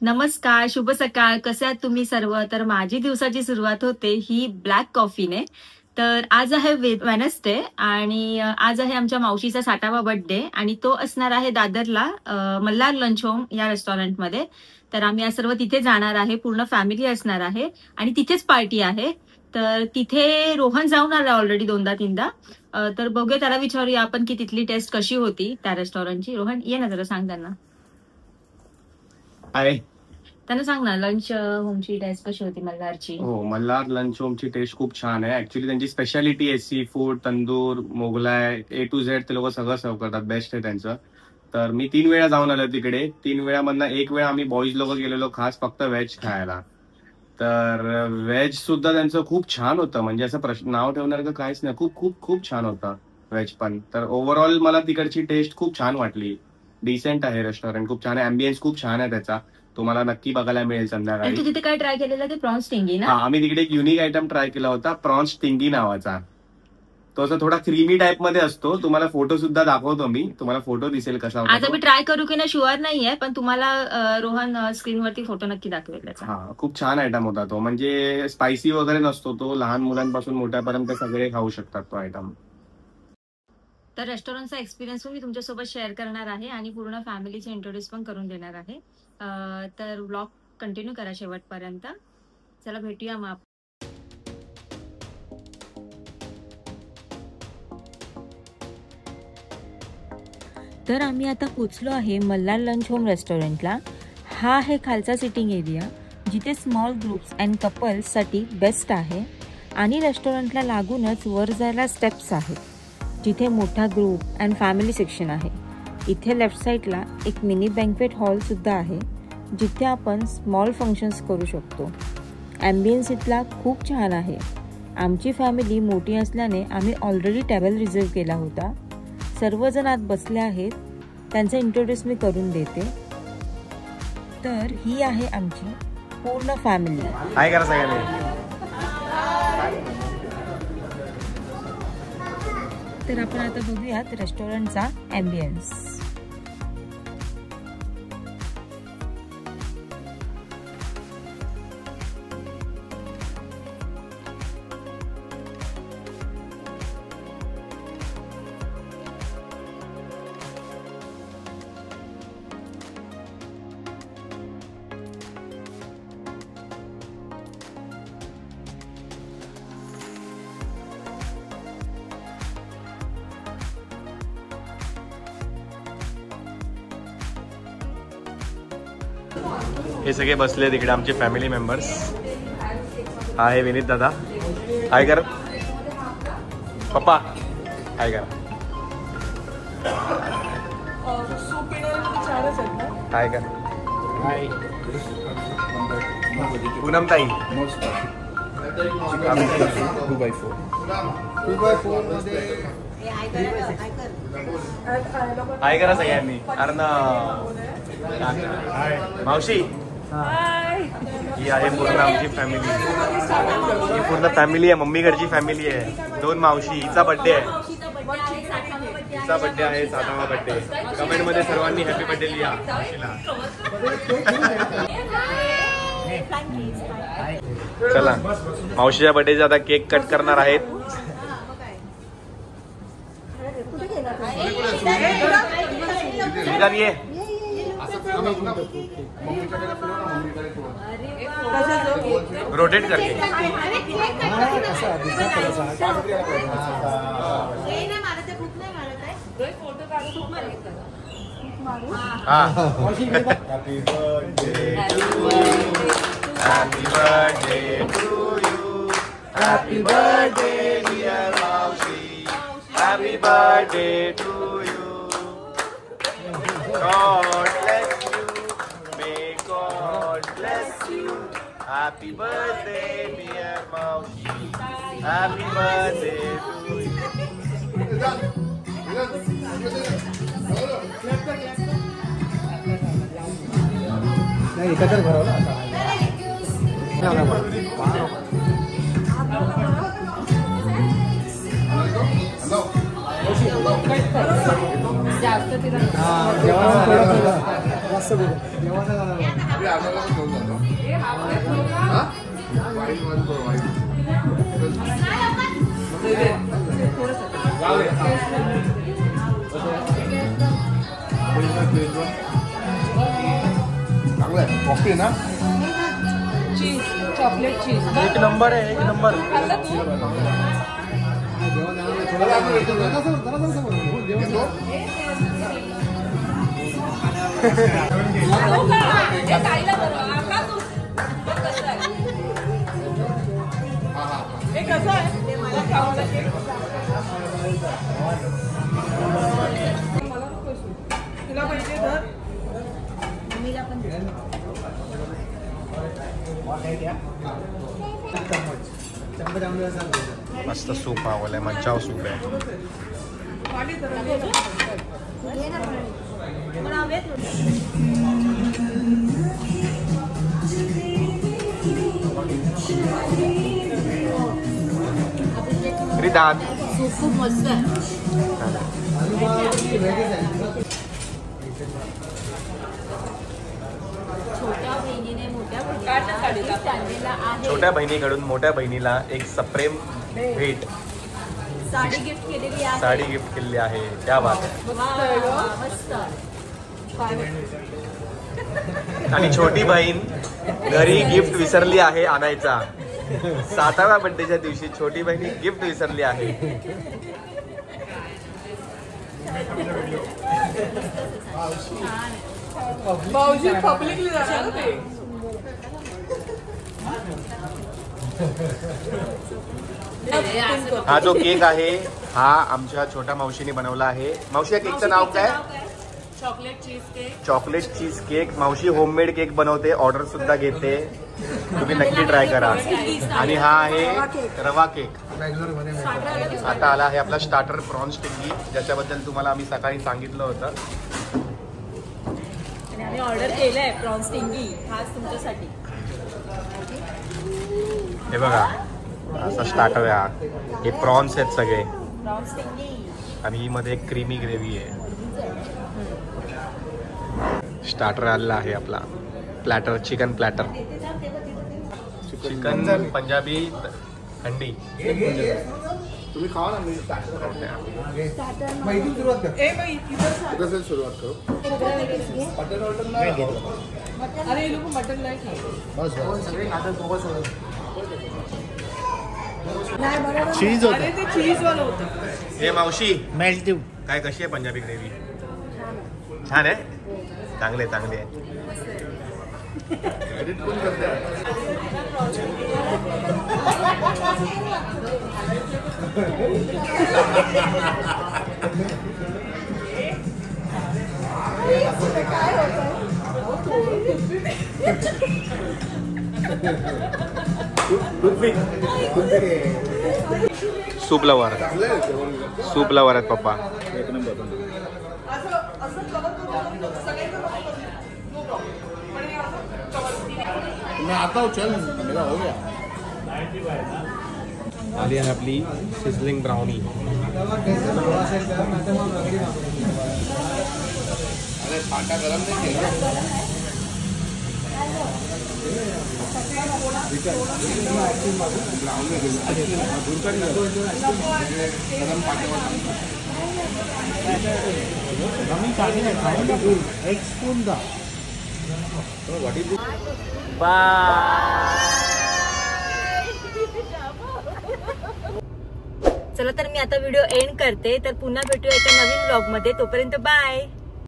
नमस्कार, शुभ सकाळ. कसे आहात तुम्ही सर्व? तर माझी दिवसाची सुरुवात होते ही ब्लॅक कॉफीने. तर आज आहे वेनसडे आणि आज आहे आमच्या मावशीचा 60वा बर्थडे आणि तो असणार आहे दादरला मल्हार लंच होम या रेस्टॉरंटमध्ये. तर आम्ही आज सर्व तिथे जाणार आहे, पूर्ण फॅमिली असणार आहे आणि तिथेच पार्टी आहे. तर तिथे रोहन जाऊन आला ऑलरेडी 2दा-3दा. तर बघूया, त्याला विचारूया आपण की तिथली टेस्ट कशी होती त्या रेस्टॉरंटची. रोहन ये ना, जरा सांग त्यांना. त्यांना सांग ना, लंच होमची टेस्ट कशी होती मल्हारची. हो, मल्हार लंच होमची टेस्ट खूप छान आहे. ऍक्च्युली त्यांची स्पेशालिटी आहे sea food, tandoor, Mughlai, A to Z ते लोक सगळं सर्व करतात. बेस्ट आहे त्यांचं. तर मी 3 वेळा जाऊन आलो तिकडे. 3 वेळामधनं 1 वेळा आम्ही बॉईज लोक गेलेलो खास फक्त व्हेज खायला. तर व्हेज सुद्धा त्यांचं खूप छान होतं. म्हणजे असं प्रश्न नाव ठेवण्यासारखं काहीच नाही. खूप खूप खूप छान होतं व्हेज पण. तर ओव्हरऑल मला तिकडची टेस्ट खूप छान वाटली. डिसेंट आहे रेस्टॉरंट, खूप छान आहे. अँबियन्स खूप छान आहे त्याचा. तुम्हाला नक्की बघायला मिळेल संध्याकाळी. तू तिथे काय ट्राय केलेलं? ते प्रॉन्स टिंगी ना? हा, आम्ही तिकडे एक युनिक आयटम ट्राय केला होता, प्रॉन्स टिंगी नावाचा. तो असं थोडा क्रीमी टाइप मध्ये असतो. तुम्हाला फोटो सुद्धा दाखवतो मी, तुम्हाला फोटो दिसेल कसा होता. आता मी ट्राय करू की नाही शुअर नाहीये, पण तुम्हाला रोहन स्क्रीनवरती फोटो नक्की दाखवेल त्याचा. हा, खूप छान आयटम होता तो. म्हणजे स्पायसी वगैरे नसतो तो. लहान मुलांपासून मोठ्यापर्यंत सगळे खाऊ शकतात तो आयटम. तर रेस्टॉरंटचा एक्सपिरियन्स मी तुमच्यासोबत शेअर करणार आहे आणि पूर्ण फॅमिलीचे इंट्रोड्यूस पण करून देणार आहे. तर ब्लॉग कंटिन्यू करा शेवटपर्यंत. चला भेटूया मग. तर आम्ही आता पोचलो आहे मल्हार लंच होम रेस्टॉरंटला. हा आहे खालचा सिटिंग एरिया, जिथे स्मॉल ग्रुप्स अँड कपल्ससाठी बेस्ट आहे. आणि रेस्टॉरंटला लागूनच वर जायला स्टेप्स आहेत, जिथे मोठा ग्रुप अँड फॅमिली सेक्शन आहे. इथे लेफ्ट साईडला एक मिनी बँक्वेट हॉलसुद्धा आहे, जिथे आपण स्मॉल फंक्शन्स करू शकतो. ॲम्बियन्स इथला खूप छान आहे. आमची फॅमिली मोठी असल्याने आम्ही ऑलरेडी टेबल रिझर्व केला होता. सर्वजण आत बसले आहेत. त्यांचं इंट्रोड्यूस मी करून देते. तर ही आहे आमची पूर्ण फॅमिली. हाय करा सगळ्यांनी. तर आपण आता बघूयात रेस्टॉरंटचा ॲम्बियन्स. हे सगळे बसले तिकडे आमचे फॅमिली मेंबर्स. हा आहे विनीत दादा. हाय कर पप्पा. हाय करा. हाय कर. पूनम ताई. 2x4 हाय करा सगळ्यांनी. अर्णव, मावशी. ही आहे पूर्ण आमची फॅमिली. ही पूर्ण फॅमिली आहे, मम्मीकडची फॅमिली आहे. 2 मावशी. हिचा बर्थडे आहे. हिचा बर्थडे आहे, 60वा बर्थडे. कमेंट मध्ये सर्वांनी हॅपी बर्थडे लिहा मावशीला. चला, मावशीच्या बर्थडेचा आता केक कट करणार आहेत. ये रोटेट करके. Happy birthday to you. Happy birthday dear Maushi. Happy birthday to you. God bless you. May God bless you. Happy birthday dear Maushi. Happy birthday to you. नाही एकत्र भरवलं आता. जास्त जास्त करू जेवण चांगलं आहे कॉफी ना चीज चॉकलेट चीज एक नंबर आहे एक नंबर तुला पाहिजे तर मस्त सूप आवडलाय मज्जाव सूप आहे दाद सूप खूप मस्त आहे. छोट्या बहिणीकडून मोठ्या बहिणीला एक सप्रेम भेट साडी गिफ्ट केलेली आहे. साडी गिफ्ट केलेली आहे. त्या बात आहे. मस्त. आणि छोटी बहीण घरी गिफ्ट विसरली आहे आणायचा. 7व्या बर्थडेच्या दिवशी छोटी बहिणी गिफ्ट विसरली आहे. भाऊजी पब्लिकली जाणार ते हा जो केक आहे हा आमच्या छोट्या मावशीने बनवला आहे. मावशी या केकचं नाव काय? Chocolate cheese cake. Chocolate cheese cake. मावशी होममेड केक बनवते, ऑर्डर सुद्धा घेते, तुम्ही नक्की ट्राय करा. आणि हा आहे रवा केक. आता आला आहे आपला स्टार्टर प्रॉन्स टिक्की, ज्याच्याबद्दल तुम्हाला आम्ही सकाळी सांगितलं होतं. आणि आम्ही ऑर्डर केलंय प्रॉन्स टिंगी खास तुमच्यासाठी. हे बघा असा स्टार्टर आहे. हे प्रॉन्स आहेत सगळे प्रॉन्स टिंगी आणि ही मध्ये एक क्रीमी ग्रेव्ही आहे. स्टार्टर आलेला आहे आपला platter, chicken platter. Chicken Punjabi handi. तुम्ही खावा ना. सुरुवात कर. सुरुवात करू. अरे ये लोग मटन नाही खात. चीज अरे ते चीज वाला होतं. हे मावशी मॅच देऊ. काय कशी आहे पंजाबी ग्रेव्ही? छान आहे. चांगले चांगले आहे. एडिट कोण करते? Soup lover. सूप लवर आहेत पप्पा. एक नंबर. मैं आता हूँ, चल मेरा हो गया. आली आहे आपली सिझलिंग ब्राउनी. अरे फाटा गरम नहीं केला. गरम फाट्यावर एक स्पून दा. चला तर मी आता व्हिडिओ एंड करते. तर पुन्हा भेटूया एका नवीन व्लॉग मध्ये. तोपर्यंत बाय.